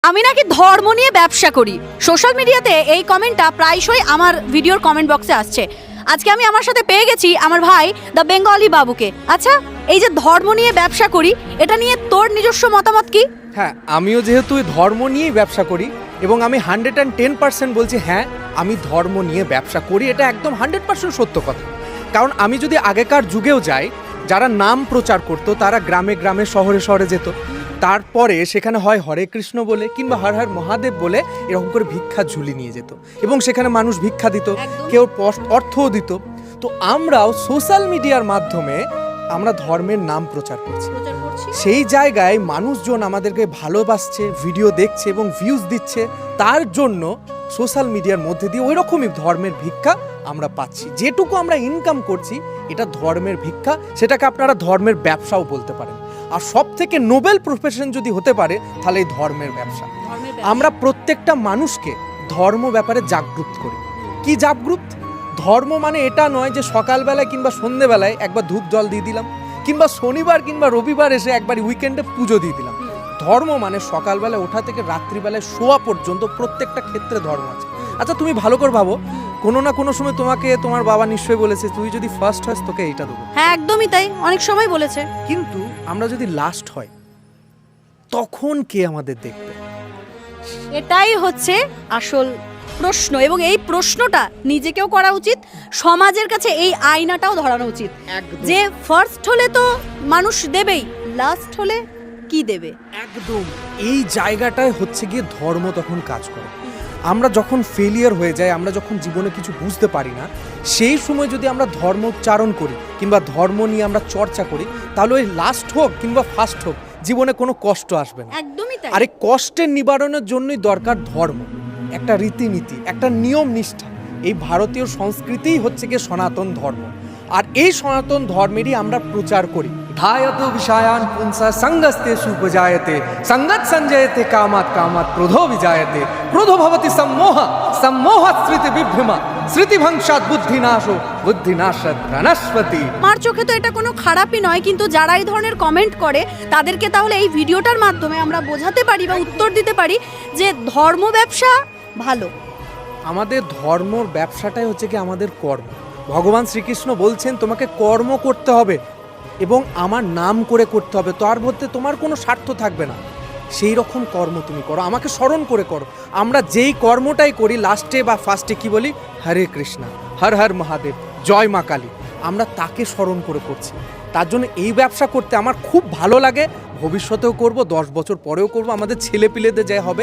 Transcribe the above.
আমি নাকি ধর্ম নিয়ে ব্যবসা করি। সোশ্যাল মিডিয়াতে এই কমেন্টটা প্রায়শই আমার ভিডিওর কমেন্ট বক্সে আসছে। আজকে আমি আমার সাথে পেয়ে গেছি আমার ভাই দ্য বেঙ্গলি বাবুকে। আচ্ছা, এই যে ধর্ম নিয়ে ব্যবসা করি, এটা নিয়ে তোর নিজস্ব মতামত কি? হ্যাঁ, আমিও যেহেতু ধর্ম নিয়েই ব্যবসা করি এবং আমি 110% বলছি হ্যাঁ, আমি ধর্ম নিয়ে ব্যবসা করি। এটা একদম 100% সত্য কথা। কারণ আমি যদি আগেকার যুগেও যাই, যারা নাম প্রচার করতো তারা গ্রামে গ্রামে শহরে শহরে যেত, তারপরে সেখানে হয় হরে কৃষ্ণ বলে কিংবা হর হর মহাদেব বলে এরকম করে ভিক্ষা ঝুলি নিয়ে যেত এবং সেখানে মানুষ ভিক্ষা দিত, কেউ অর্থও দিত। তো আমরাও সোশ্যাল মিডিয়ার মাধ্যমে আমরা ধর্মের নাম প্রচার করছি। সেই জায়গায় মানুষজন আমাদেরকে ভালোবাসছে, ভিডিও দেখছে এবং ভিউজ দিচ্ছে, তার জন্য সোশ্যাল মিডিয়ার মধ্যে দিয়ে ওই রকমই ধর্মের ভিক্ষা আমরা পাচ্ছি। যেটুকু আমরা ইনকাম করছি এটা ধর্মের ভিক্ষা, সেটাকে আপনারা ধর্মের ব্যবসাও বলতে পারেন। আর সব থেকে নোবেল প্রফেশন যদি হতে পারে তাহলে এই ধর্মের ব্যবসা। আমরা প্রত্যেকটা মানুষকে ধর্ম ব্যাপারে জাগরুক করি। কি জাগরুক? ধর্ম মানে এটা নয় যে সকালবেলায় কিংবা সন্ধ্যেবেলায় একবার ধূপ জল দিয়ে দিলাম, কিংবা শনিবার কিংবা রবিবার এসে একবার উইকেন্ডে পুজো দিয়ে দিলাম। ধর্ম মানে সকালবেলায় ওঠা থেকে রাত্রিবেলায় শোয়া পর্যন্ত প্রত্যেকটা ক্ষেত্রে ধর্ম আছে। আচ্ছা, তুমি ভালো করে ভাবো, কোনো না কোনো সময় তোমাকে তোমার বাবা নিশ্চয়ই বলেছে তুই যদি ফার্স্ট হস তোকে এইটা দেবো। হ্যাঁ, একদমই তাই, অনেক সময় বলেছে। কিন্তু আমরা যদি লাস্ট হয় তখন কে আমাদের দেখবে? এটাই হচ্ছে আসল প্রশ্ন, এবং এই প্রশ্নটা নিজেকেও করা উচিত, সমাজের কাছে এই আয়নাটাও ধরানো উচিত যে ফার্স্ট হলে তো মানুষ দেবেই, লাস্ট হলে কি দেবে। একদম এই জায়গাটায় হচ্ছে গিয়ে ধর্ম তখন কাজ করে। আমরা যখন ফেলিয়ার হয়ে যাই, আমরা যখন জীবনে কিছু বুঝতে পারি না, সেই সময় যদি আমরা ধর্ম উচ্চারণ করি কিংবা ধর্ম নিয়ে আমরা চর্চা করি, তাহলে ওই লাস্ট হোক কিংবা ফার্স্ট হোক জীবনে কোনো কষ্ট আসবে না। একদমই তাই। আর এই কষ্টের নিবারণের জন্যই দরকার ধর্ম, একটা রীতিনীতি, একটা নিয়ম নিষ্ঠা। এই ভারতীয় সংস্কৃতিই হচ্ছে গিয়ে সনাতন ধর্ম, আর এই সনাতন ধর্মেরই আমরা প্রচার করি। ধায়ত বিষয়ান পুংসা সঙ্গস্তে সুপজায়তে সঙ্গত সঞ্জয়তে কামাত কামাত ক্রোধো বিজায়তে ক্রোধো ভবতি সম্মোহ সম্মোহাৎ স্মৃতি বিভ্রমা স্মৃতি ভংসাৎ বুদ্ধিনাশো বুদ্ধিনাশাৎ প্রাণস্পতি। আমার চোখে তো এটা কোনো খারাপই নয়, কিন্তু যারা এই ধরনের কমেন্ট করে তাদেরকে তাহলে এই ভিডিওটার মাধ্যমে আমরা বোঝাতে পারি বা উত্তর দিতে পারি যে ধর্ম ব্যবসা ভালো। আমাদের ধর্মর ব্যবসাটাই হচ্ছে কি আমাদের কর্ম। ভগবান শ্রীকৃষ্ণ বলছেন তোমাকে কর্ম করতে হবে এবং আমার নাম করে করতে হবে, তার মধ্যে তোমার কোনো স্বার্থ থাকবে না। সেই রকম কর্ম তুমি করো, আমাকে স্মরণ করে করো। আমরা যেই কর্মটাই করি লাস্টে বা ফার্স্টে কি বলি? হরে কৃষ্ণ, হর হর মহাদেব, জয় মা কালী। আমরা তাকে স্মরণ করে করছি। তার জন্য এই ব্যবসা করতে আমার খুব ভালো লাগে, ভবিষ্যতেও করব, 10 বছর পরেও করব, আমাদের ছেলেপিলেদের যে হবে